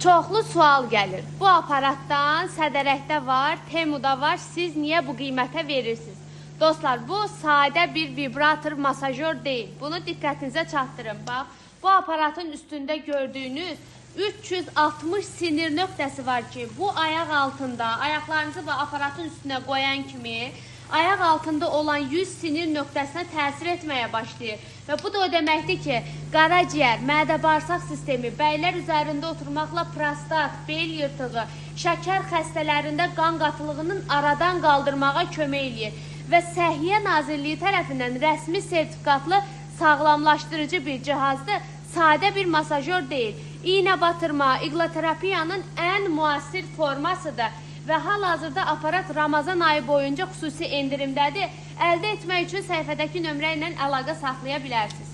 Çoxlu sual gəlir. Bu aparatdan Sədərəkdə var, Temuda var. Siz niyə bu qiymətə verirsiniz? Dostlar, bu sadə bir vibrator, masajör deyil. Bunu diqqətinizə çatdırın. Bax, bu aparatın üstündə gördüyünüz 360 sinir nöqtəsi var ki, bu ayaq altında, ayaqlarınızı bu aparatın üstünə qoyan kimi ayaq altında olan 100 sinir nöqtəsinə təsir etməyə başlayır. Və bu da o deməkdir ki, qaraciyər, mədə-bağırsaq sistemi, bəylər üzərində oturmaqla prostat, bel yırtığı, şəkər xəstələrində qan qatılığının aradan qaldırmağa kömək eləyir. Və Səhiyyə Nazirliyi tərəfindən rəsmi sertifikatlı sağlamlaşdırıcı bir cihazdır, sadə bir masajör deyil. İğnə batırma, iqloterapiyanın ən müasir formasıdır. Və hal-hazırda aparat Ramazan ayı boyunca xüsusi endirimdədir. Əldə etmək üçün səhifədəki nömrə ilə əlaqə saxlaya bilərsiniz.